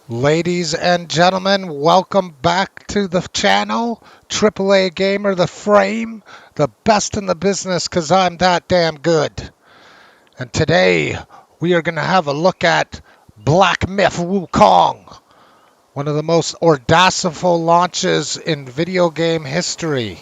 Ladies and gentlemen, welcome back to the channel. AAA Gamer, the frame, the best in the business because I'm that damn good. And today we are going to have a look at Black Myth Wukong, one of the most audacious launches in video game history.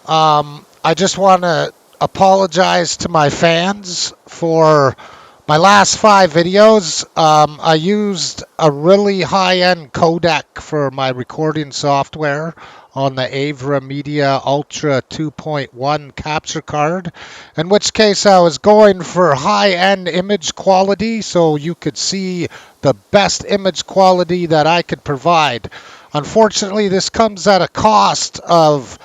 I just want to apologize to my fans for my last 5 videos. I used a really high-end codec for my recording software on the Aver Media Ultra 2.1 capture card, in which case I was going for high-end image quality so you could see the best image quality that I could provide. Unfortunately, this comes at a cost of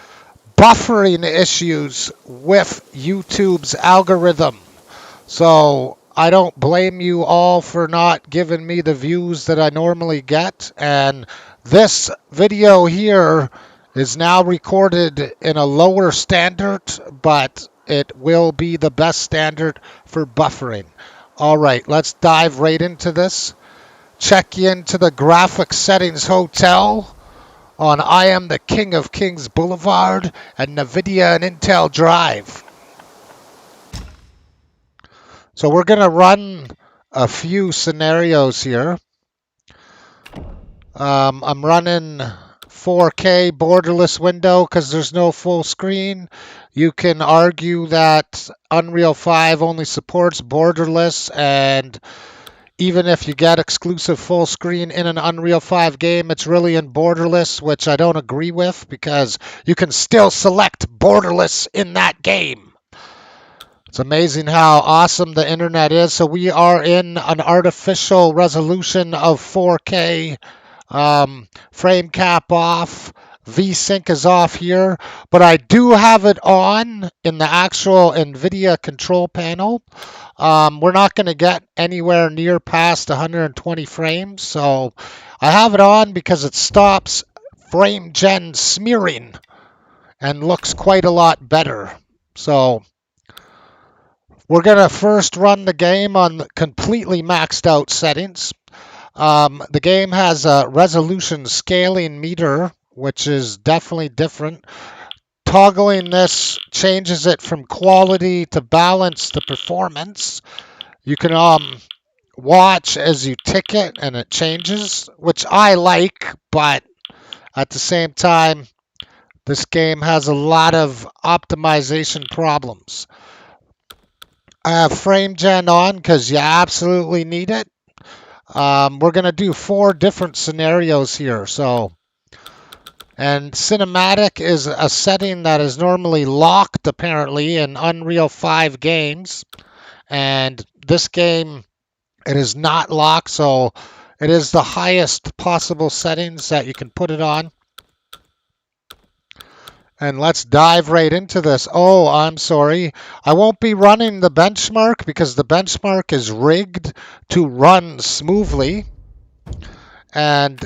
buffering issues with YouTube's algorithm. So I don't blame you all for not giving me the views that I normally get. And this video here is now recorded in a lower standard, but it will be the best standard for buffering. All right, let's dive right into this. Check into the graphics settings hotel on I Am the King of Kings Boulevard and NVIDIA and Intel Drive. So we're going to run a few scenarios here. I'm running 4K borderless window because there's no full screen. You can argue that Unreal 5 only supports borderless, and even if you get exclusive full screen in an Unreal 5 game, it's really in borderless, which I don't agree with because you can still select borderless in that game. It's amazing how awesome the internet is. So we are in an artificial resolution of 4K, frame cap off, VSync is off here, but I do have it on in the actual NVIDIA control panel. We're not going to get anywhere near past 120 frames, so I have it on because it stops frame gen smearing and looks quite a lot better. So we're going to first run the game on completely maxed out settings. The game has a resolution scaling meter, which is definitely different. Toggling this changes it from quality to balance to performance. You can watch as you tick it and it changes, which I like, but at the same time, this game has a lot of optimization problems. I have frame gen on because you absolutely need it. We're going to do 4 different scenarios here. And cinematic is a setting that is normally locked apparently in Unreal 5 games. And this game, it is not locked, so it is the highest possible settings that you can put it on. And let's dive right into this. Oh, I'm sorry. I won't be running the benchmark because the benchmark is rigged to run smoothly. And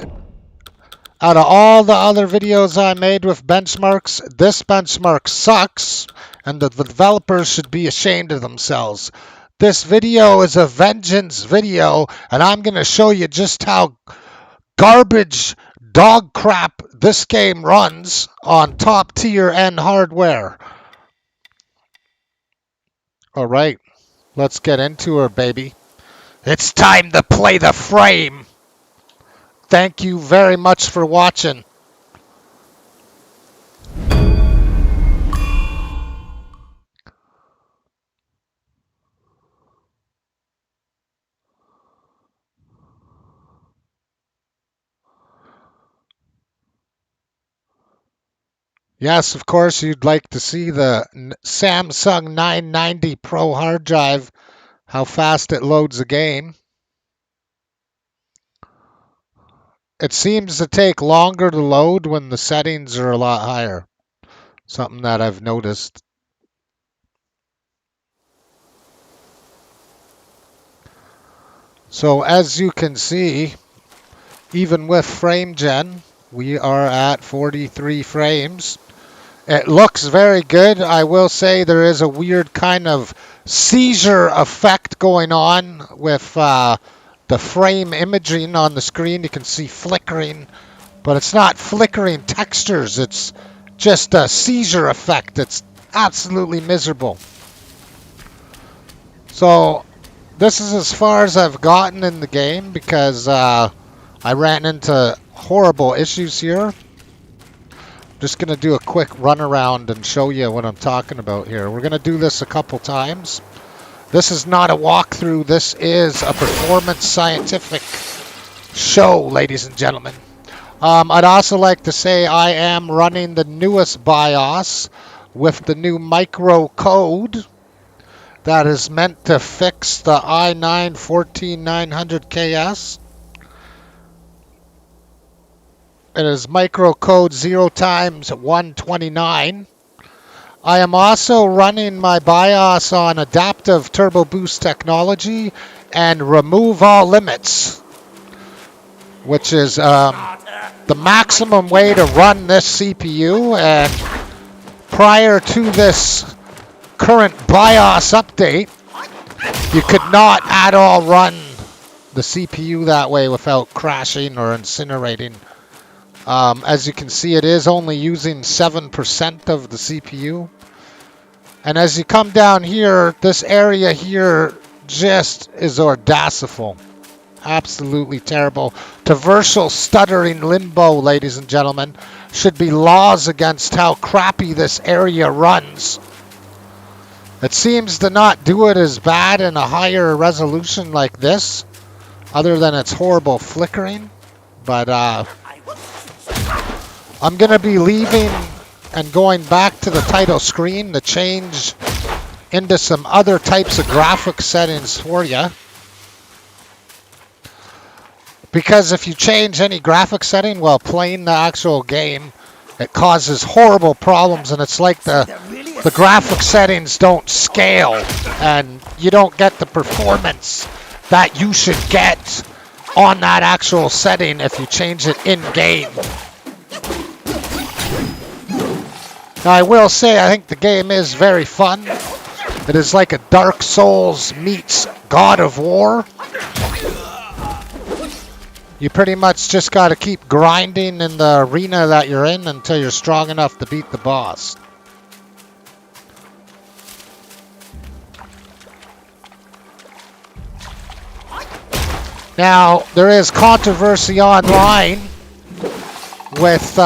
out of all the other videos I made with benchmarks, this benchmark sucks, and the developers should be ashamed of themselves. This video is a vengeance video, and I'm going to show you just how garbage dog crap this game runs on top tier end hardware. All right, let's get into her, baby. It's time to play the frame. Thank you very much for watching. Yes, of course, you'd like to see the Samsung 990 Pro hard drive, how fast it loads a game. It seems to take longer to load when the settings are a lot higher. Something that I've noticed. So as you can see, even with frame gen, we are at 43 frames. It looks very good. I will say there is a weird kind of seizure effect going on with the the frame imaging on the screen. You can see flickering, but it's not flickering textures. It's just a seizure effect. It's absolutely miserable. So this is as far as I've gotten in the game because I ran into horrible issues here. Just going to do a quick run around and show you what I'm talking about here. We're going to do this a couple times. This is not a walkthrough. This is a performance scientific show, ladies and gentlemen. I'd also like to say I am running the newest BIOS with the new micro code that is meant to fix the i9-14900KS. It is microcode 0x129. I am also running my BIOS on adaptive turbo boost technology and remove all limits, which is the maximum way to run this CPU. And prior to this current BIOS update, you could not at all run the CPU that way without crashing or incinerating. As you can see, it is only using 7% of the CPU. And as you come down here, this area here just is audaciful. Absolutely terrible. Traversal stuttering limbo, ladies and gentlemen. Should be laws against how crappy this area runs. It seems to not do it as bad in a higher resolution like this, other than its horrible flickering. But I'm going to be leaving and going back to the title screen to change into some other types of graphic settings for you. Because if you change any graphic setting while playing the actual game, it causes horrible problems, and it's like the graphic settings don't scale, and you don't get the performance that you should get on that actual setting if you change it in-game. Now, I will say, I think the game is very fun. It is like a Dark Souls meets God of War. You pretty much just got to keep grinding in the arena that you're in until you're strong enough to beat the boss. Now, there is controversy online with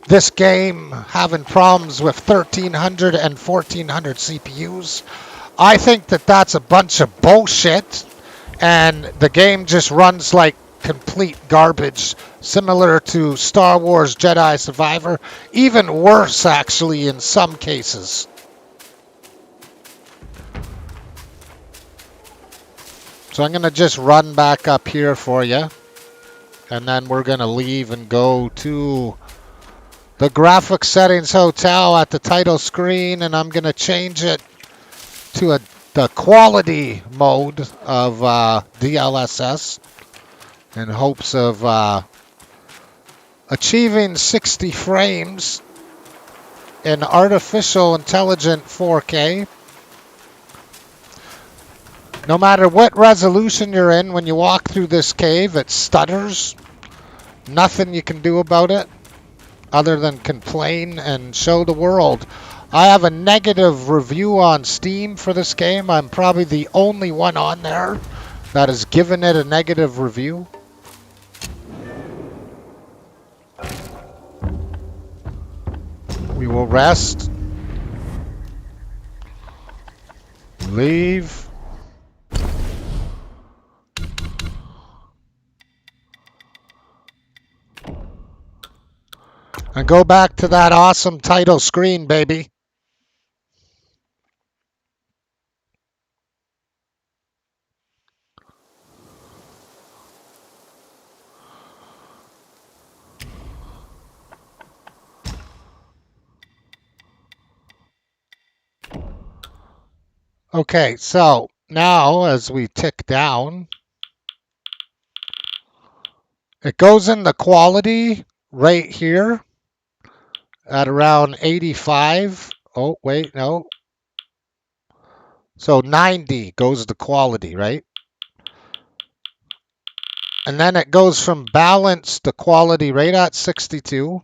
this game having problems with 1300 and 1400 CPUs. I think that that's a bunch of bullshit, and the game just runs like complete garbage, similar to Star Wars Jedi Survivor. Even worse, actually, in some cases. So I'm going to just run back up here for you, and then we're going to leave and go to the graphic settings hotel at the title screen, and I'm going to change it to the quality mode of Dlss in hopes of achieving 60 frames in artificial intelligent 4K. No matter what resolution you're in, when you walk through this cave, it stutters. Nothing you can do about it other than complain and show the world. I have a negative review on Steam for this game. I'm probably the only one on there that has given it a negative review. We will rest. Leave. And go back to that awesome title screen, baby. Okay, so now as we tick down, it goes in the quality right here at around 85. Oh, wait, no. So 90 goes to quality, right? And then it goes from balance to quality right at 62.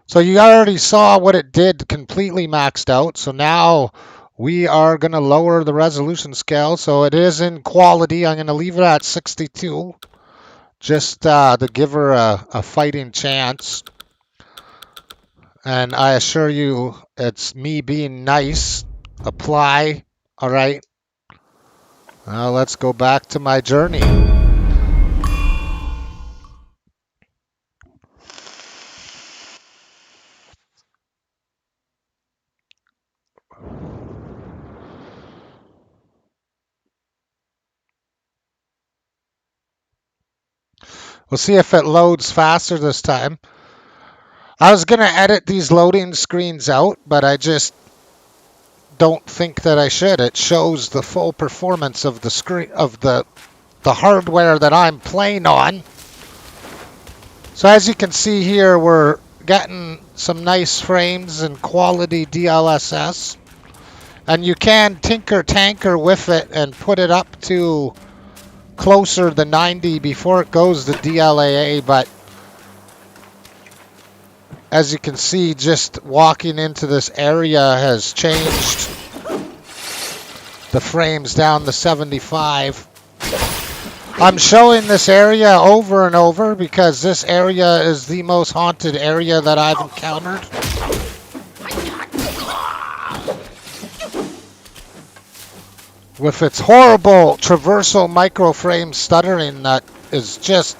So you already saw what it did completely maxed out. So now we are going to lower the resolution scale. So it is in quality. I'm going to leave it at 62 just to give her a fighting chance. And I assure you, it's me being nice. Apply. All right. Now let's go back to my journey. We'll see if it loads faster this time. I was going to edit these loading screens out, but I just don't think that I should. It shows the full performance of the screen of the hardware that I'm playing on. So as you can see here, we're getting some nice frames and quality Dlss. And you can tinker with it and put it up to closer to 90 before it goes to DLAA, but as you can see, just walking into this area has changed the frames down to 75. I'm showing this area over and over because this area is the most haunted area that I've encountered. With its horrible traversal microframe stuttering that is just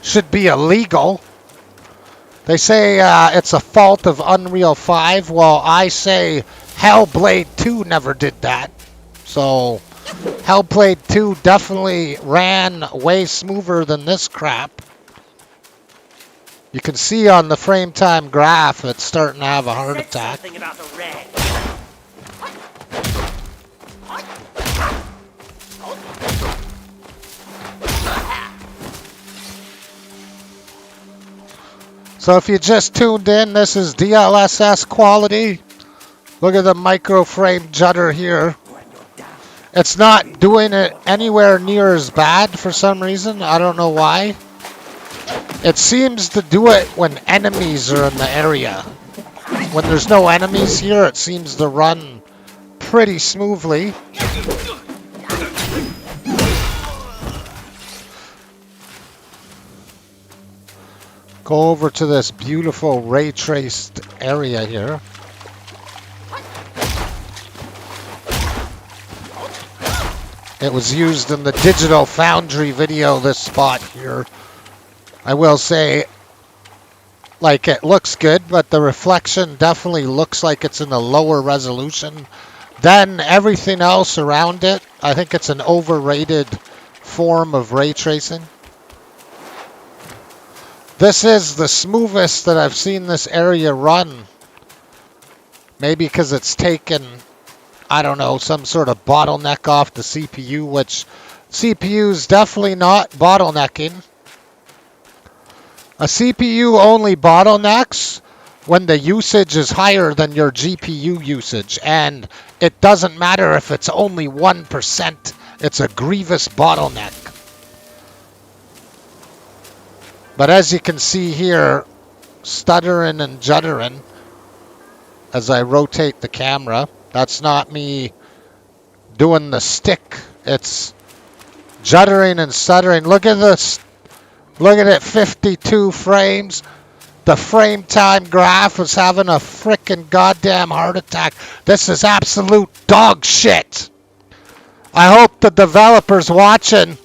should be illegal. They say it's a fault of Unreal 5. Well, I say Hellblade 2 never did that. So Hellblade 2 definitely ran way smoother than this crap. You can see on the frame time graph it's starting to have a heart attack. About the red. So if you just tuned in, this is DLSS quality. Look at the micro frame judder here. It's not doing it anywhere near as bad for some reason. I don't know why. It seems to do it when enemies are in the area. When there's no enemies here, it seems to run pretty smoothly. Go over to this beautiful ray traced area here. It was used in the Digital Foundry video, this spot here. I will say, like, it looks good, but the reflection definitely looks like it's in a lower resolution than everything else around it. I think it's an overrated form of ray tracing. This is the smoothest that I've seen this area run. Maybe because it's taken, I don't know, some sort of bottleneck off the CPU, which CPU is definitely not bottlenecking. A CPU only bottlenecks when the usage is higher than your GPU usage. And it doesn't matter if it's only 1%. It's a grievous bottleneck. But as you can see here, stuttering and juddering as I rotate the camera. That's not me doing the stick. It's juddering and stuttering. Look at this. Look at it, 52 frames. The frame time graph is having a frickin' goddamn heart attack. This is absolute dog shit. I hope the developer's watching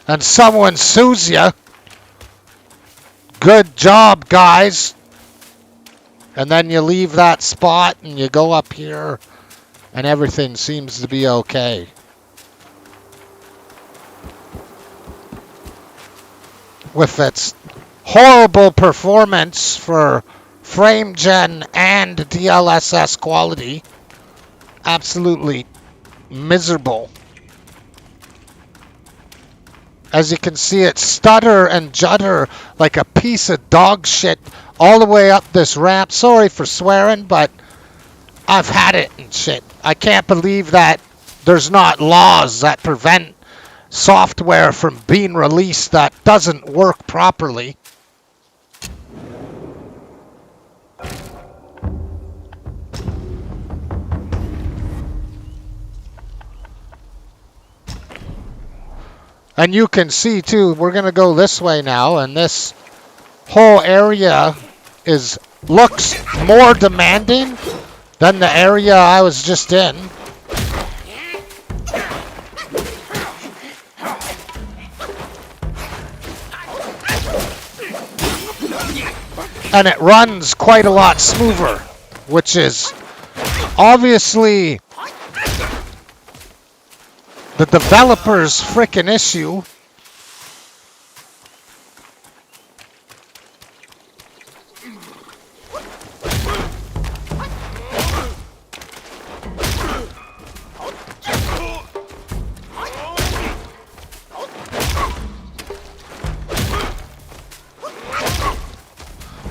and someone sues you. Good job, guys. And then you leave that spot and you go up here and everything seems to be okay. With its horrible performance for frame gen and DLSS quality, absolutely miserable. As you can see, it stutter and judder like a piece of dog shit all the way up this ramp. Sorry for swearing, but I've had it and shit. I can't believe that there's not laws that prevent software from being released that doesn't work properly. And you can see too, we're gonna go this way now, and this whole area looks more demanding than the area I was just in. And it runs quite a lot smoother, which is obviously the developer's frickin' issue.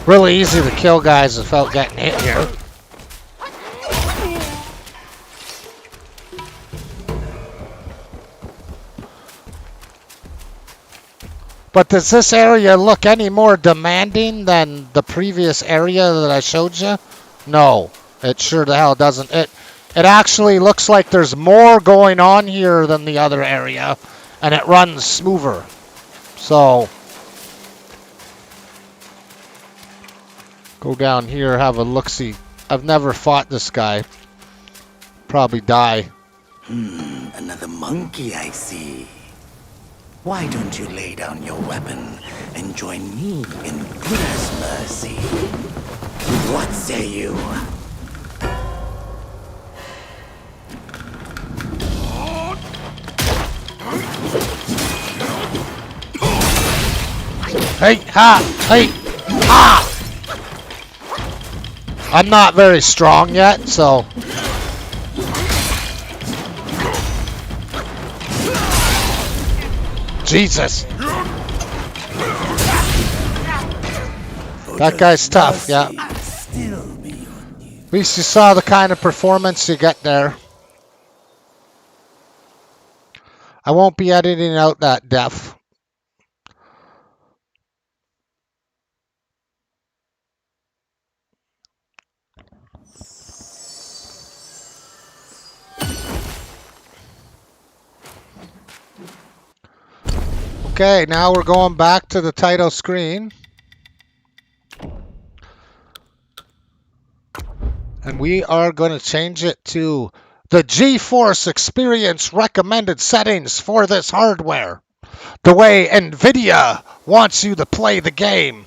Really easy to kill guys without getting hit here. But does this area look any more demanding than the previous area that I showed you? No, it sure the hell doesn't. It actually looks like there's more going on here than the other area, and it runs smoother. So go down here, have a look-see. I've never fought this guy. Probably die. Another monkey, I see. Why don't you lay down your weapon and join me in Buddha's mercy? What say you? Hey, ha, hey, ha! I'm not very strong yet, so... Jesus! That guy's tough, yeah. At least you saw the kind of performance you get there. I won't be editing out that def. Okay, now we're going back to the title screen. And we are going to change it to the GeForce Experience recommended settings for this hardware. The way NVIDIA wants you to play the game.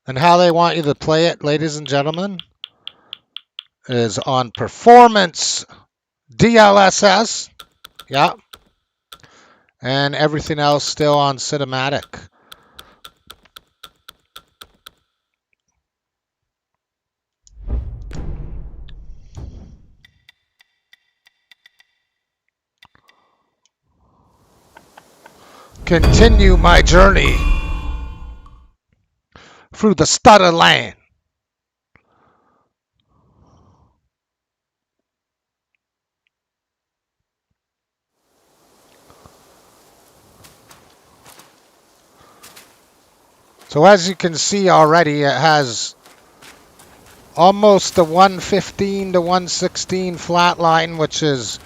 And how they want you to play it, ladies and gentlemen, is on performance DLSS. Yeah. And everything else still on cinematic. Continue my journey through the stutter land. So as you can see already, it has almost the 115 to 116 flat line, which is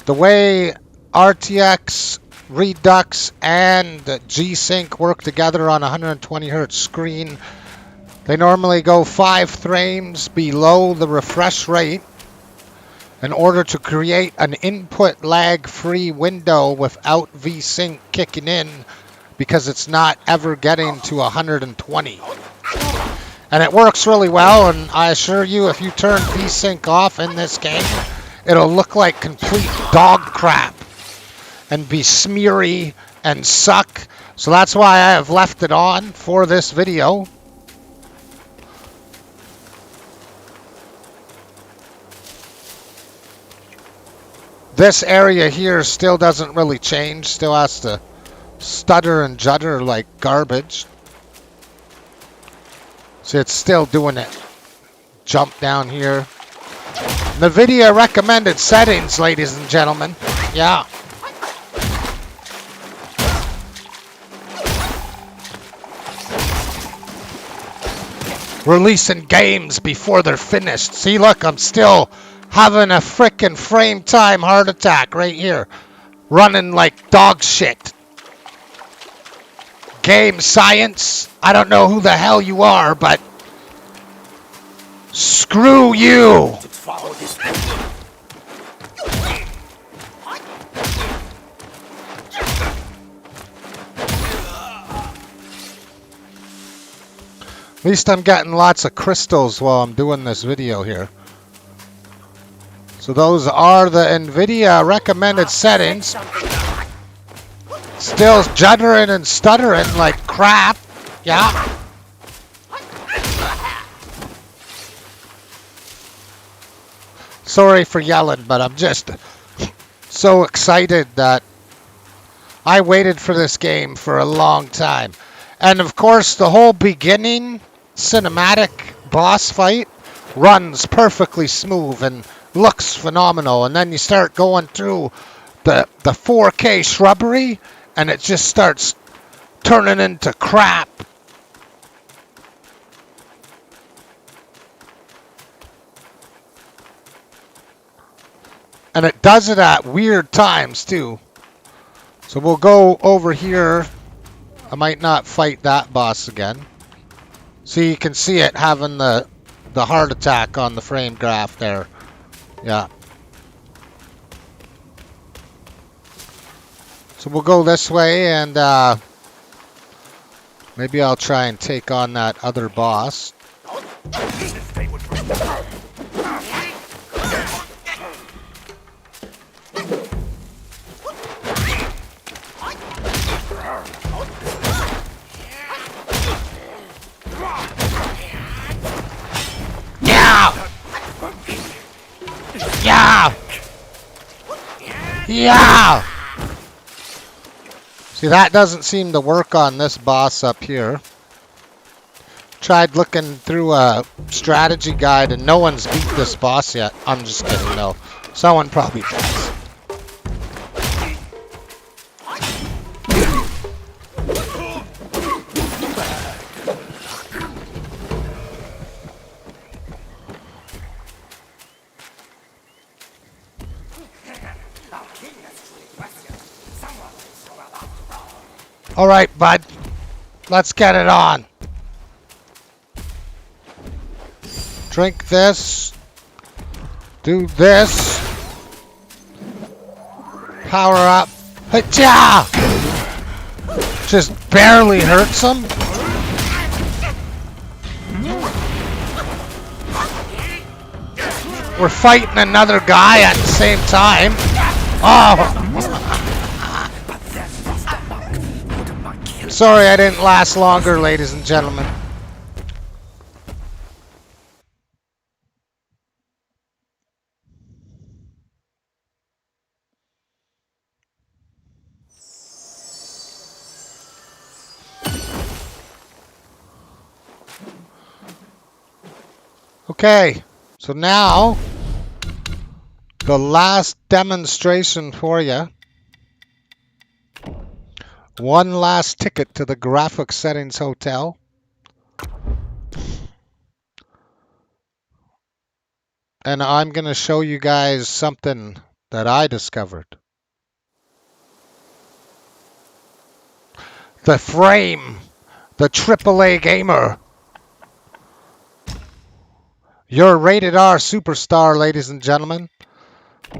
the way RTX, Redux, and G-Sync work together on a 120 Hz screen. They normally go 5 frames below the refresh rate in order to create an input lag-free window without V-Sync kicking in, because it's not ever getting to 120. And it works really well, and I assure you, if you turn V-Sync off in this game, it'll look like complete dog crap and be smeary and suck. So that's why I have left it on for this video. This area here still doesn't really change, still has to stutter and judder like garbage. See, it's still doing it. Jump down here. NVIDIA recommended settings, ladies and gentlemen. Yeah. Releasing games before they're finished. See, look, I'm still having a frickin' frame time heart attack right here. Running like dog shit. Game science. I don't know who the hell you are, but screw you. At least I'm getting lots of crystals while I'm doing this video here. So those are the NVIDIA recommended settings. Still juddering and stuttering like crap. Yeah. Sorry for yelling, but I'm just so excited that I waited for this game for a long time. And of course, the whole beginning cinematic boss fight runs perfectly smooth and looks phenomenal. And then you start going through the 4K shrubbery, and it just starts turning into crap. And it does it at weird times too. So we'll go over here. I might not fight that boss again. So you can see it having the heart attack on the frame graph there. Yeah. So we'll go this way, and maybe I'll try and take on that other boss. Yeah! Yeah! See, that doesn't seem to work on this boss up here. Tried looking through a strategy guide and no one's beat this boss yet. I'm just kidding, no. Someone probably has. All right, bud. Let's get it on. Drink this. Do this. Power up. Ha-cha! Just barely hurts him. We're fighting another guy at the same time. Oh! Sorry I didn't last longer, ladies and gentlemen. Okay, so now the last demonstration for you. One last ticket to the graphics settings hotel. And I'm going to show you guys something that I discovered. The frame, the AAA gamer. Your rated R superstar, ladies and gentlemen.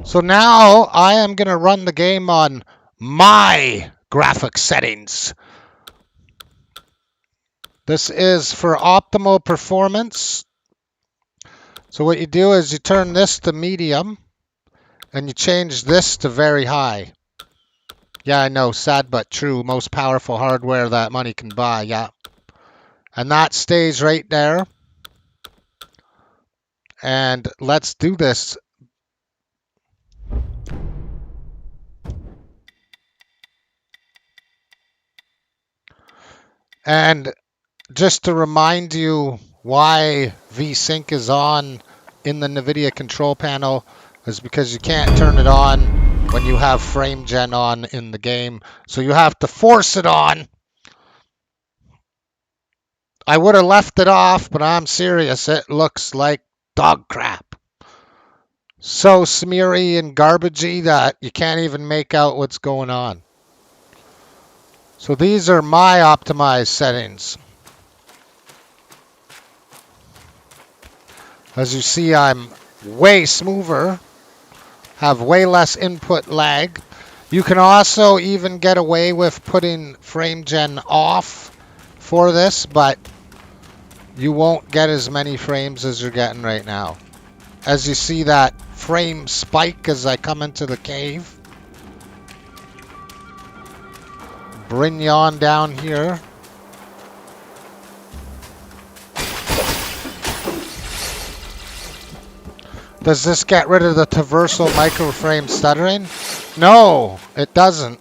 So now I am going to run the game on my graphics settings. This is for optimal performance. So what you do is you turn this to medium and you change this to very high. Yeah, I know, sad but true. Most powerful hardware that money can buy, yeah. And that stays right there. And let's do this. And just to remind you why VSync is on in the NVIDIA control panel is because you can't turn it on when you have frame gen on in the game. So you have to force it on. I would have left it off, but I'm serious. It looks like dog crap. So smeary and garbagey that you can't even make out what's going on. So these are my optimized settings. As you see, I'm way smoother, have way less input lag. You can also even get away with putting frame gen off for this, but you won't get as many frames as you're getting right now. As you see that frame spike as I come into the cave. Bring you on down here. Does this get rid of the traversal microframe stuttering? No, it doesn't.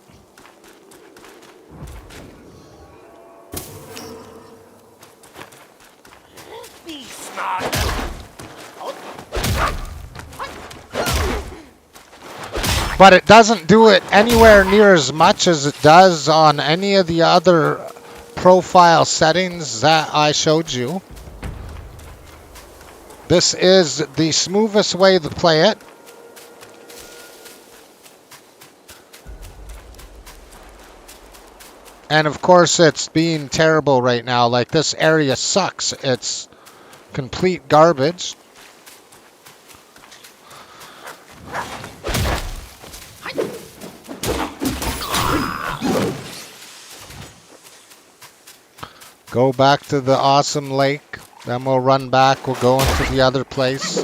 But it doesn't do it anywhere near as much as it does on any of the other profile settings that I showed you. This is the smoothest way to play it. And of course it's being terrible right now. Like this area sucks. It's complete garbage. Go back to the awesome lake. Then we'll run back. We'll go into the other place.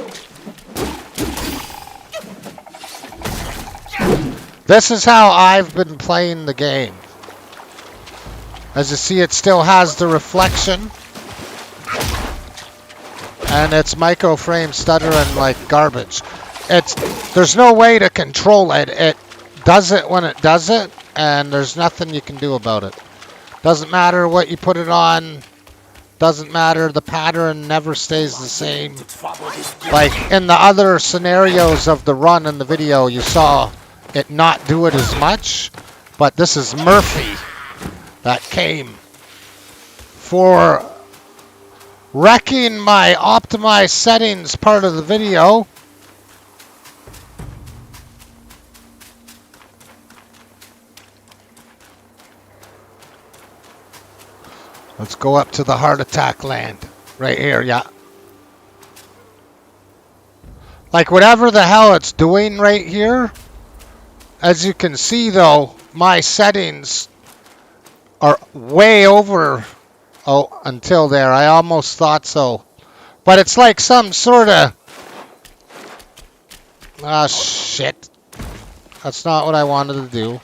This is how I've been playing the game. As you see, it still has the reflection. And it's microframe stuttering like garbage. There's no way to control it. It does it when it does it, and there's nothing you can do about it. Doesn't matter what you put it on. Doesn't matter. The pattern never stays the same. Like in the other scenarios of the run in the video, you saw it not do it as much. But this is Murphy that came for wrecking my optimized settings part of the video. Let's go up to the heart attack land. Right here, yeah. Like whatever the hell it's doing right here. As you can see though, my settings are way over. Oh, until there. I almost thought so. But it's like some sort of... Ah, shit. That's not what I wanted to do.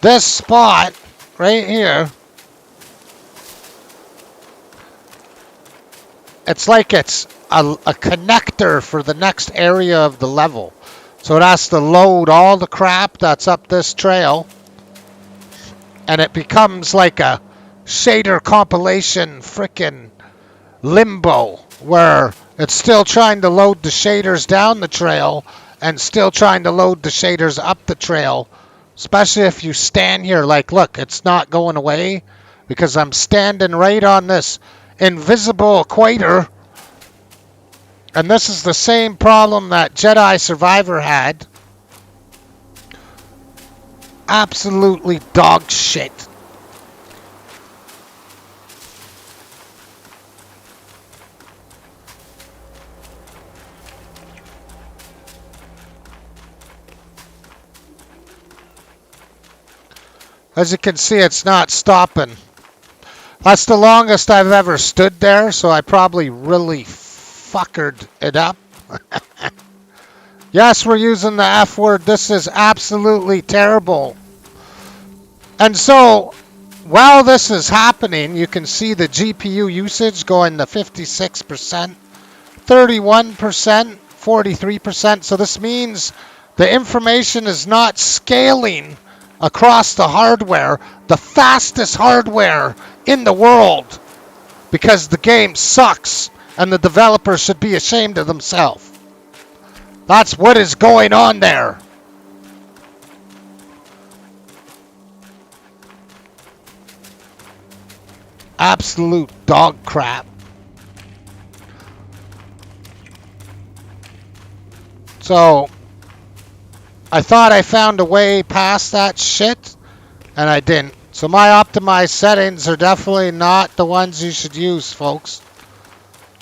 This spot right here. It's like it's a connector for the next area of the level. So it has to load all the crap that's up this trail. And it becomes like a shader compilation frickin' limbo. Where it's still trying to load the shaders down the trail. And still trying to load the shaders up the trail. Especially if you stand here. Like, look, it's not going away. Because I'm standing right on this invisible equator, and this is the same problem that Jedi Survivor had. Absolutely dog shit. As you can see, it's not stopping. That's the longest I've ever stood there, so I probably really fuckered it up. Yes, we're using the F word. This is absolutely terrible. And so, while this is happening, you can see the GPU usage going to 56%, 31%, 43%. So this means the information is not scaling across the hardware. The fastest hardware in the world because the game sucks and the developer should be ashamed of themselves. That's what is going on there. Absolute dog crap. So, I thought I found a way past that shit, and I didn't. So my optimized settings are definitely not the ones you should use, folks.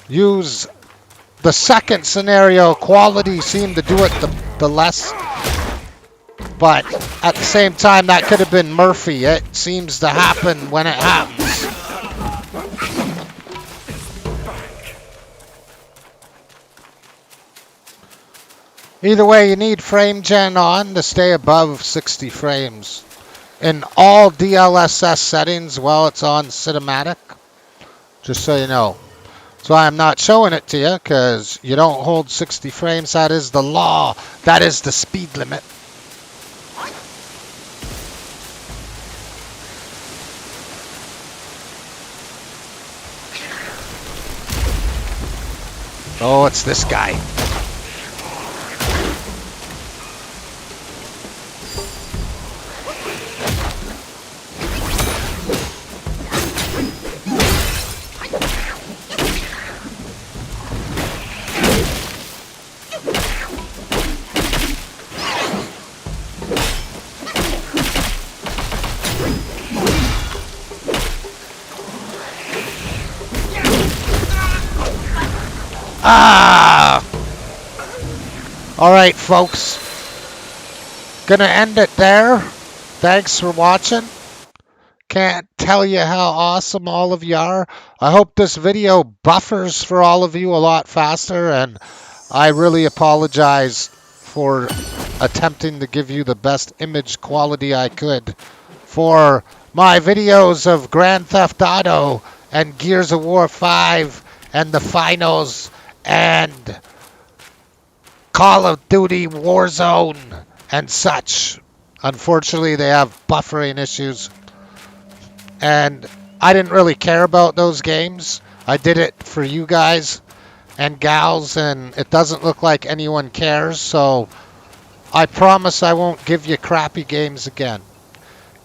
Use the second scenario. Quality seemed to do it the less. But at the same time, that could have been Murphy. It seems to happen when it happens. Either way, you need frame gen on to stay above 60 frames. In all DLSS settings while it's on cinematic. Just so you know. So I'm not showing it to you because you don't hold 60 frames. That is the law. That is the speed limit. Oh, it's this guy. Ah! Alright, folks. Gonna end it there. Thanks for watching. Can't tell you how awesome all of you are. I hope this video buffers for all of you a lot faster, and I really apologize for attempting to give you the best image quality I could for my videos of Grand Theft Auto and Gears of War 5 and the finals and Call of Duty Warzone and such. Unfortunately, they have buffering issues. And I didn't really care about those games. I did it for you guys and gals, and it doesn't look like anyone cares. So I promise I won't give you crappy games again.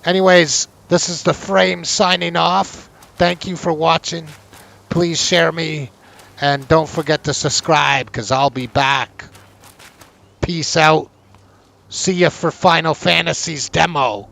Anyways, this is the Frame signing off. Thank you for watching. Please share me. And don't forget to subscribe, because I'll be back. Peace out. See ya for Final Fantasy's demo.